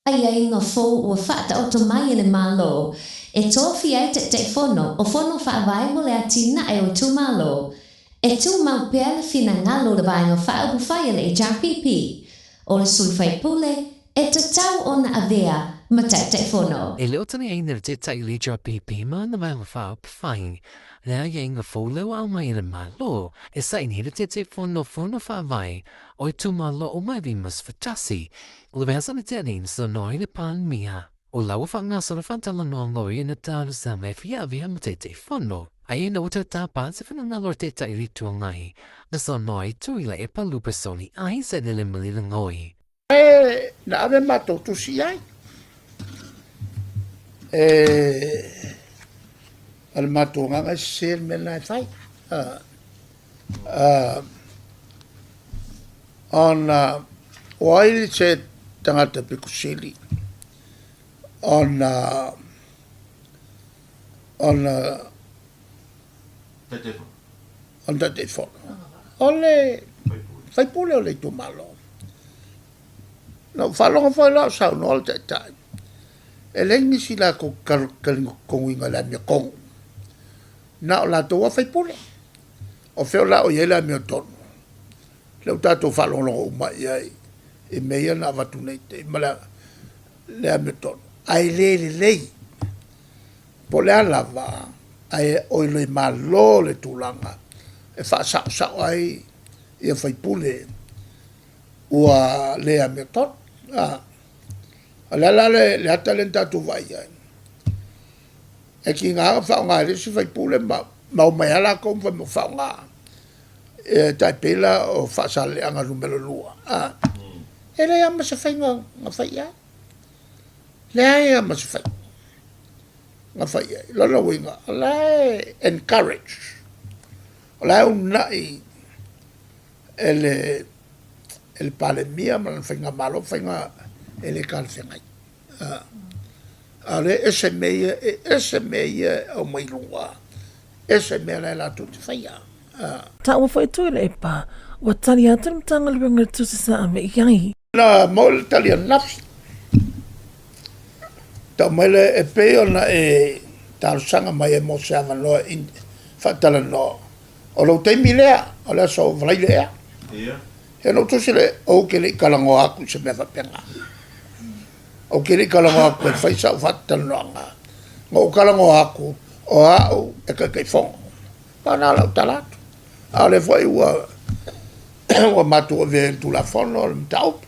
Ai ai ngā fō ua whaata o to mai e le malo. E tōwhi ai te whono, o whono whaavai mo le atina e o tū malo. E tū mau pēr le whina ngalo le vai ngā whaabu whai le HRPP. O le sui whai pule, e te tau o na avea, ma te whono. E leo tani aina te tai le HRPP ma na vai ngā whaabu whai. Lea ia ngā fōleo au mai le malo, e sa inhira te whono whaavai, o i tū malo o mai vi mas fatasi. O le vesa na te anin sa noi le pan mia. O lawa whangasa le whantala noa loi na tāru sa me fia via ma te whono. Ai na uta tā pān se whanangalo te tai ritu ngai. Na sa noi tui le e palu personi ai se le mili le ngoi. Na ave mato tu si ai. Al mato nganga ser me na fai. Oai se tangata pikusili. On the telephone. Ole fai pule ole tu malo. No falonga foi la sa no all that time. Elengi sila ko ko winga la mi kong. Na la to fai pule. O fe la o yela mi ton. Le tato falonga o mai ai. E meia na va tu nei te mala le mi ton. Ai le po le ala va ai o le malo le tulanga e fa sa ai e fai pule ua le a me tot la le talenta tu vai ai e ki nga fa nga le si fai pule ma o mai ala kom fa mo fa nga e tai pela o fa sa le anga numero lua e le ama se fai nga fai ya le ama se fai nga fai ai lona winga la encourage la unai el palemia ma fai nga malo fai nga ele kan fai ale ese meia o mai lunga ese meia la tutti fai ya ta o foi tu le pa o tali atum tanga le ngel tu sa me yangi na mol talian nafi ta mele e pe ona e tar sanga mai e mo se avano in fatala no o lo te milea o la so vrailea e no tu sele o ke le kalango aku se me fa penga o ke le kalango aku fai sa fatala no ngo kalango aku o au e ka kai fong pana la talat ale foi o matu o ventu la fono taup